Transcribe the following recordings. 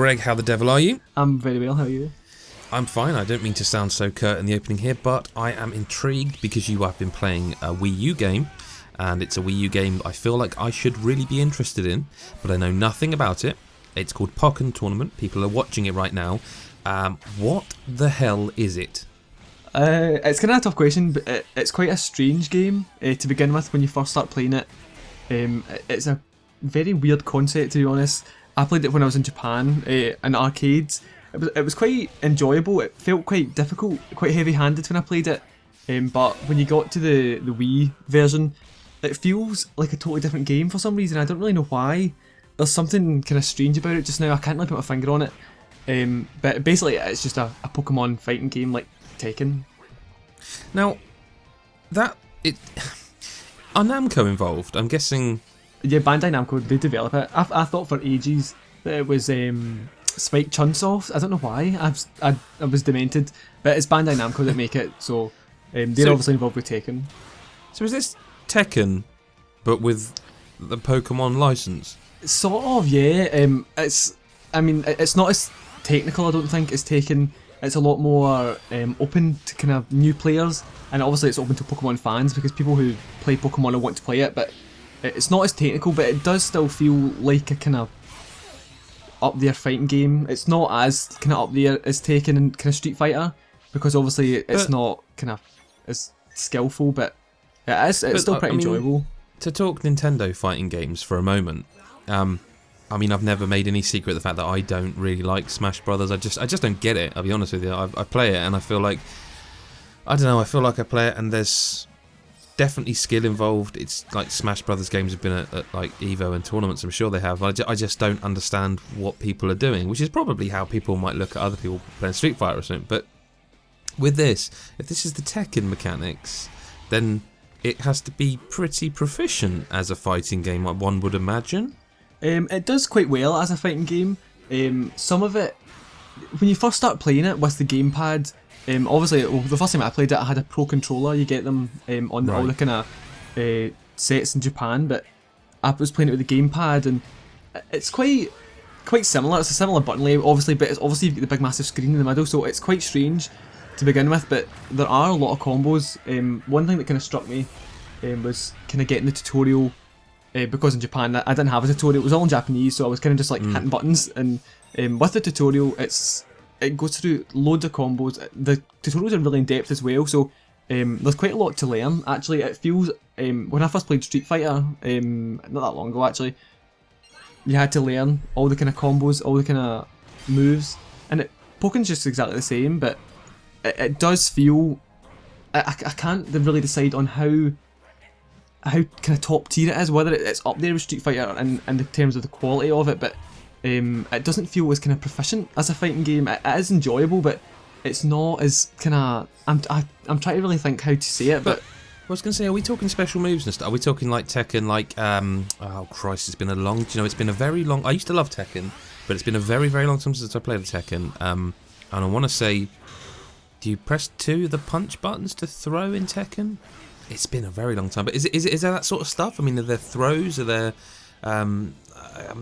Greg, how the devil are you? I'm very well, how are you? I'm fine. I don't mean to sound so curt in the opening here, but I am intrigued because you have been playing a Wii U game, and it's a Wii U game I feel like I should really be interested in, but I know nothing about it. It's called Pokken Tournament. People are watching it right now. What the hell is it? It's kind of a tough question, but it's quite a strange game to begin with when you first start playing it. It's a very weird concept, to be honest. I played it when I was in Japan in arcades. It was quite enjoyable. It felt quite difficult, quite heavy-handed when I played it. But when you got to the Wii version, it feels like a totally different game for some reason. I don't really know why. There's something kind of strange about it just now. I can't really put my finger on it. But basically, it's just a Pokemon fighting game like Tekken. Now, are Namco involved? I'm guessing. Yeah, Bandai Namco, they develop it. I thought for ages that it was Spike Chunsoft. I don't know why. I was demented, but it's Bandai Namco that make it, so they're obviously involved with Tekken. So is this Tekken, but with the Pokemon license? Sort of, yeah. It's not as technical, I don't think, as Tekken. It's a lot more open to kind of new players, and obviously it's open to Pokemon fans because people who play Pokemon will want to play it, but it's not as technical, but it does still feel like a kind of up there fighting game. It's not as kind of up there as Tekken and kind of Street Fighter, because obviously it's not kind of as skillful, but it's still pretty enjoyable. To talk Nintendo fighting games for a moment, I've never made any secret of the fact that I don't really like Smash Brothers. I just don't get it, I'll be honest with you. I play it and I feel like, I don't know, I feel like I play it and there's definitely skill involved. It's like Smash Brothers games have been at like EVO and tournaments, I'm sure they have. I just don't understand what people are doing, which is probably how people might look at other people playing Street Fighter or something. But with this, if this is the Tekken mechanics, then it has to be pretty proficient as a fighting game, like one would imagine. It does quite well as a fighting game. Some of it, when you first start playing it with the gamepad, obviously, the first time I played it, I had a Pro Controller. You get them on all the kind of sets in Japan, but I was playing it with the gamepad, and it's quite similar. It's a similar button layout, obviously, but it's obviously you've got the big massive screen in the middle, so it's quite strange to begin with. But there are a lot of combos. One thing that kind of struck me was kind of getting the tutorial. Because in Japan I didn't have a tutorial, it was all in Japanese, so I was kind of just like hitting buttons, and with the tutorial it goes through loads of combos. The tutorials are really in depth as well, so there's quite a lot to learn. Actually, it feels, when I first played Street Fighter, not that long ago actually, you had to learn all the kind of combos, all the kind of moves, and Pokken's just exactly the same, but it does feel, I can't really decide on how kind of top tier it is, whether it's up there with Street Fighter in terms of the quality of it, but it doesn't feel as kind of proficient as a fighting game. It is enjoyable, but it's not as kind of, I'm trying to really think how to say it, but I was going to say, are we talking special moves and stuff? Are we talking like Tekken, like, oh Christ, it's been a very long, I used to love Tekken, but it's been a very, very long time since I played Tekken, and I want to say, do you press the punch buttons to throw in Tekken? It's been a very long time, but is there that sort of stuff? I mean, are there throws? Are there? I'm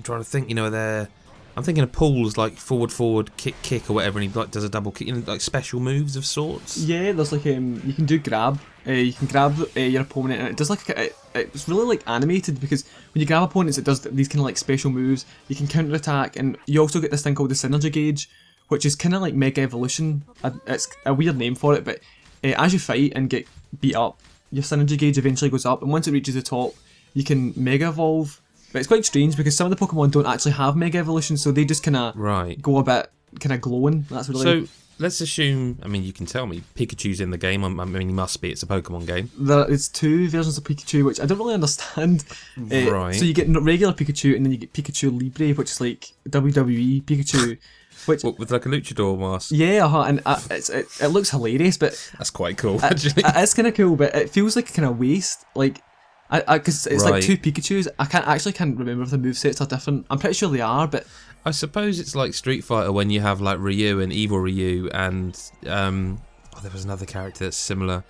trying to think. I'm thinking of pulls like forward, kick, or whatever, and he like does a double kick. Like special moves of sorts. Yeah, there's like you can do grab. You can grab your opponent, and it does like it's really like animated, because when you grab opponents, it does these kind of like special moves. You can counter attack, and you also get this thing called the synergy gauge, which is kind of like Mega Evolution. It's a weird name for it, but as you fight and get beat up, your synergy gauge eventually goes up, and once it reaches the top, you can Mega Evolve. But it's quite strange because some of the Pokemon don't actually have Mega Evolution, so they just kind of go a bit kind of glowing. That's really. So let's assume. I mean, you can tell me Pikachu's in the game. I mean, he must be. It's a Pokemon game. There's two versions of Pikachu, which I don't really understand. Right. So you get regular Pikachu, and then you get Pikachu Libre, which is like WWE Pikachu. Which, with like a luchador mask? Yeah, and it looks hilarious, but that's quite cool. Actually, it is kind of cool, but it feels like a kind of waste. Like, because it's like two Pikachu's. I can't remember if the movesets are different. I'm pretty sure they are, but I suppose it's like Street Fighter when you have like Ryu and Evil Ryu, and there was another character that's similar.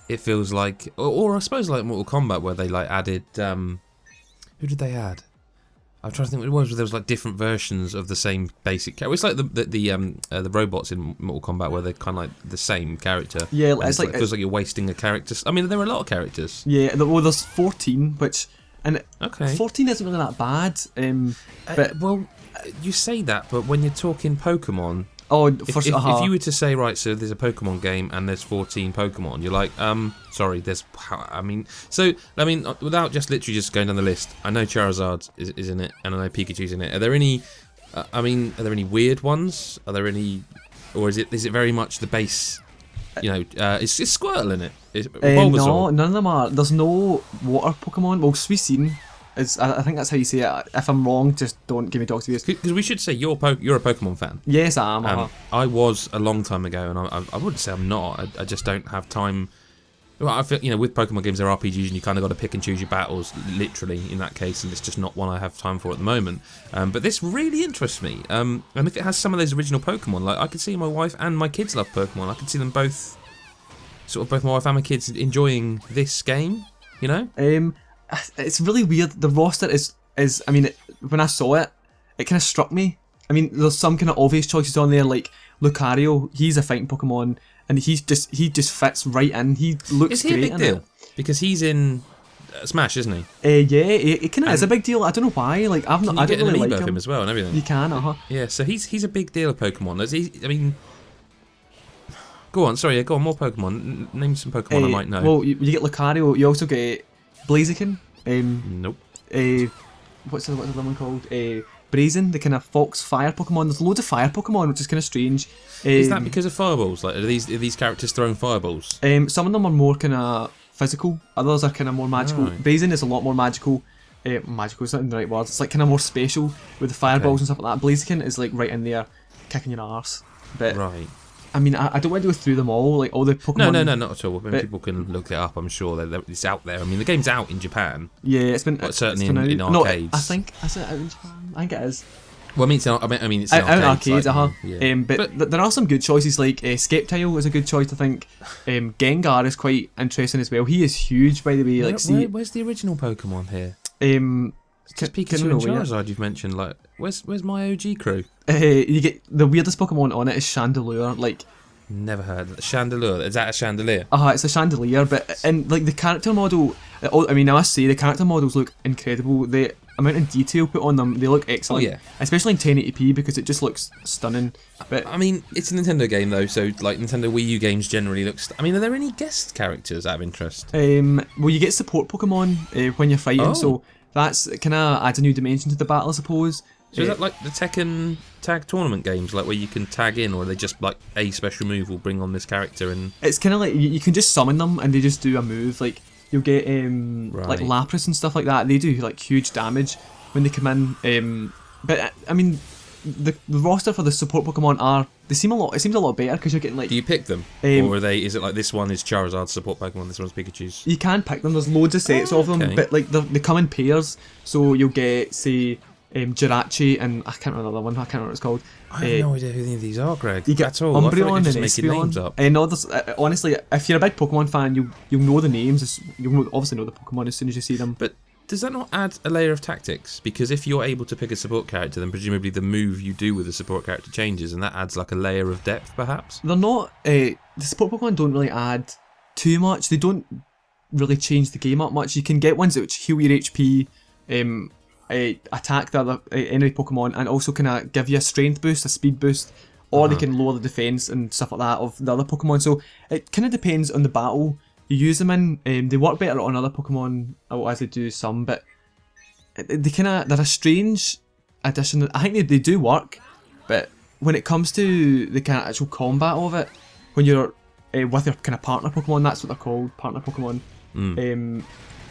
It feels like, or I suppose like Mortal Kombat where they like added. Who did they add? I'm trying to think what it was. There was like different versions of the same basic character. It's like the robots in Mortal Kombat where they're kind of like the same character. Yeah, it's like it feels like you're wasting a character. I mean, there are a lot of characters. Yeah, well, there's 14, which Okay. 14 isn't really that bad. But well, you say that, but when you're talking Pokemon, if you were to say, right, so there's a Pokemon game and there's 14 Pokemon, you're like, sorry, without just literally just going down the list, I know Charizard is in it, and I know Pikachu's in it. Are there any, are there any weird ones? Are there any, or is it very much the base, is Squirtle in it? No, none of them are. There's no water Pokemon. Well, Suicune is, I think that's how you say it. If I'm wrong, just don't give me dogs abuse. Because we should say you're a Pokemon fan. Yes, I am. I was a long time ago, and I wouldn't say I'm not. I just don't have time. Well, I feel, with Pokemon games, they're RPGs, and you kind of got to pick and choose your battles, literally, in that case, and it's just not one I have time for at the moment. But this really interests me. And if it has some of those original Pokemon, like, I could see my wife and my kids love Pokemon. I could see them both, both my wife and my kids enjoying this game, It's really weird. The roster is I mean, when I saw it, it kind of struck me. I mean, there's some kind of obvious choices on there, like Lucario. He's a fighting Pokemon, and he just fits right in. He looks great. Is he a big deal? Because he's in Smash, isn't he? Yeah, it kind of is a big deal. I don't know why. Like, I don't really like him. As well and everything. You can, Yeah, so he's a big deal of Pokemon. Go on, more Pokemon. Name some Pokemon I might know. Well, you get Lucario. You also get Blaziken. Nope. What's the other one called? Brazen, the kind of fox fire Pokemon. There's loads of fire Pokemon, which is kind of strange. Is that because of fireballs? Like, are these characters throwing fireballs? Some of them are more kind of physical. Others are kind of more magical. Right. Brazen is a lot more magical. Magical is not the right word. It's like kind of more spatial with the fireballs and stuff like that. Blaziken is like right in there, kicking your arse. But right. I mean, I don't want to go through them all, like all the Pokemon. No, not at all. People can look it up. I'm sure it's out there. I mean, the game's out in Japan. Yeah, it's been certainly in arcades. No, I think is it out in Japan? I think it is. Well, it's in arcades. Out in arcades, Yeah. But there are some good choices. Like Sceptile is a good choice, I think. Gengar is quite interesting as well. He is huge, by the way. Where's the original Pokemon here? Just Pikachu and Charizard you've mentioned. Like, where's my OG crew? You get the weirdest Pokemon on it is Chandelure. Like, never heard of Chandelier. Is that a chandelier? It's a chandelier, but and like the character model. I mean, I must say the character models look incredible. The amount of detail put on them, they look excellent. Oh, yeah. Especially in 1080p because it just looks stunning. But I mean, it's a Nintendo game though, so like Nintendo Wii U games generally looks. I mean, are there any guest characters out of interest? Well, you get support Pokemon when you're fighting, so that's kind of adds a new dimension to the battle, I suppose. So is that like the Tekken tag tournament games, like where you can tag in, or are they just like a special move will bring on this character? And it's kind of like you can just summon them and they just do a move. Like you'll get like Lapras and stuff like that. They do like huge damage when they come in. But I mean, the roster for the support Pokemon it seems a lot better because you're getting like. Do you pick them, or are they? Is it like this one is Charizard's support Pokemon, this one's Pikachu's? You can pick them. There's loads of sets of them, but like they come in pairs. So you'll get Jirachi and I can't remember the other one. I can't remember what it's called. I have no idea who any of these are, Greg. You get at all. Umbreon and Espeon. Names up. No, honestly, if you're a big Pokemon fan, you'll know the names. You'll obviously know the Pokemon as soon as you see them. But does that not add a layer of tactics? Because if you're able to pick a support character, then presumably the move you do with the support character changes, and that adds like a layer of depth, perhaps. They're not. The support Pokemon don't really add too much. They don't really change the game up much. You can get ones which heal your HP. Attack the other enemy Pokemon and also kind of give you a strength boost, a speed boost, or they can lower the defense and stuff like that of the other Pokemon. So it kind of depends on the battle you use them in. They work better on other Pokemon as they do some, but they're a strange addition. I think they do work, but when it comes to the kind of actual combat of it, when you're with your kind of partner Pokemon, that's what they're called, partner Pokemon.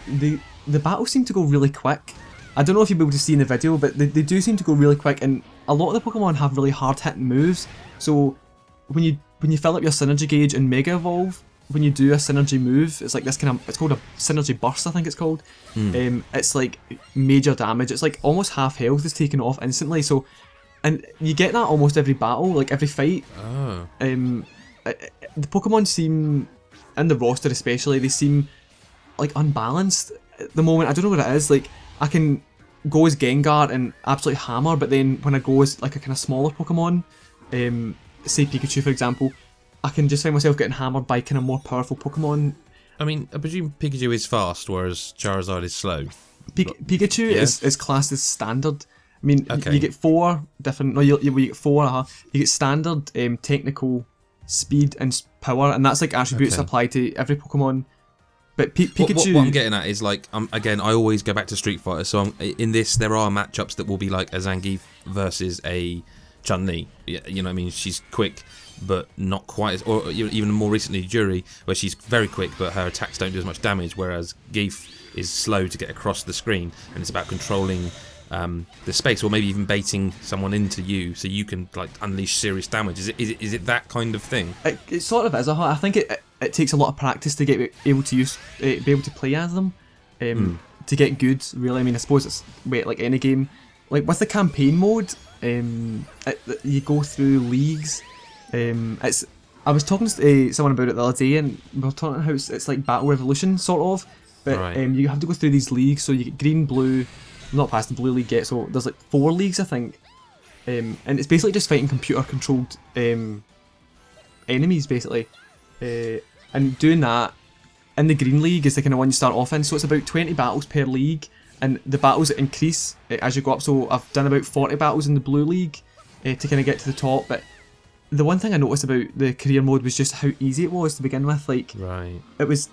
The battles seem to go really quick. I don't know if you'll be able to see in the video, but they do seem to go really quick, and a lot of the Pokemon have really hard hitting moves. So when you fill up your synergy gauge in Mega Evolve, when you do a synergy move, it's like this it's called a synergy burst, I think it's called. It's like major damage. It's like almost half health is taken off instantly. So, and you get that almost every battle, like every fight. The Pokemon seem, in the roster especially, they seem like unbalanced at the moment. I don't know what it is. Like I can go as Gengar and absolutely hammer, but then when I go as like a kind of smaller Pokemon, say Pikachu for example, I can just find myself getting hammered by kind of more powerful Pokemon. I mean, I presume Pikachu is fast, whereas Charizard is slow. Pikachu is classed as standard. I mean, you get 4 different. No, you get 4. You get standard, technical, speed, and power, and that's like attributes applied to every Pokemon. But Pikachu. What I'm getting at is like, again, I always go back to Street Fighter. So in this, there are matchups that will be like a Zangief versus a Chun-Li. You know what I mean? She's quick, but not quite as, or even more recently Juri, where she's very quick, but her attacks don't do as much damage, whereas Geef is slow to get across the screen, and it's about controlling the space, or maybe even baiting someone into you, so you can like unleash serious damage. Is it that kind of thing? It sort of is. I think it takes a lot of practice to get able to be able to play as them, to get good. Really, I mean, I suppose it's like any game. Like with the campaign mode, you go through leagues. I was talking to someone about it the other day, and we were talking about how it's like Battle Revolution sort of, but you have to go through these leagues. So you get green, blue. Not past the blue league yet, so there's like 4 leagues I think, and it's basically just fighting computer controlled enemies basically, and doing that in the green league is the kind of one you start off in. So it's about 20 battles per league, and the battles increase as you go up. So I've done about 40 battles in the blue league to kind of get to the top. But the one thing I noticed about the career mode was just how easy it was to begin with. Like, it was,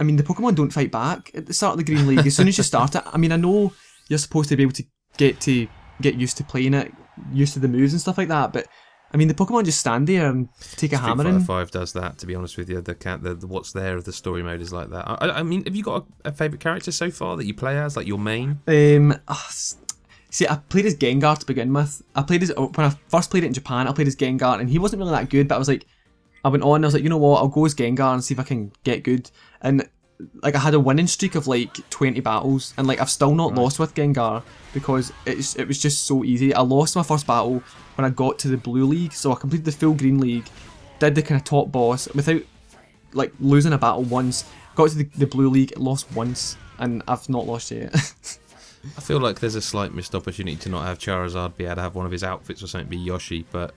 I mean, the Pokemon don't fight back at the start of the green league. As soon as you start it, I mean, I know you're supposed to be able to get used to playing it, used to the moves and stuff like that, but I mean the Pokemon just stand there and take a hammer in. Street Fighter 5 does that, to be honest with you. The what's there of the story mode is like that. I mean, have you got a favourite character so far that you play as, like your main? See, I played as Gengar to begin with. When I first played it in Japan, I played as Gengar, and he wasn't really that good, but I went on, I was like, you know what, I'll go as Gengar and see if I can get good. And like I had a winning streak of like 20 battles, and like I've still not lost with Gengar because it was just so easy. I lost my first battle when I got to the blue league, so I completed the full green league, did the kind of top boss without like losing a battle once, got to the blue league, lost once, and I've not lost yet. I feel like there's a slight missed opportunity to not have Charizard be able to have one of his outfits or something be Yoshi, but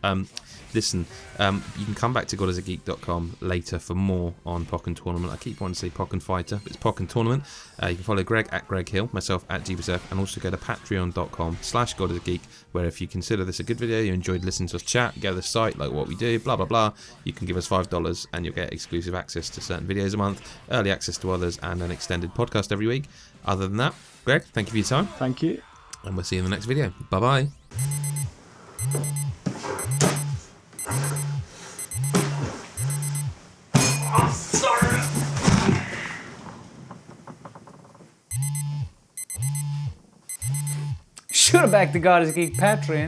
listen, you can come back to godasageek.com later for more on Pokken Tournament. I keep wanting to say Pokken Fighter, but it's Pokken Tournament. You can follow Greg at Greg Hill, myself at GBSF, and also go to patreon.com/godasageek, where if you consider this a good video, you enjoyed listening to us chat, go to the site, like what we do, blah blah blah, you can give us $5 and you'll get exclusive access to certain videos a month, early access to others, and an extended podcast every week. Other than that, Greg, thank you for your time. Thank you. And we'll see you in the next video. Bye bye. Should have backed the God is Geek Patreon.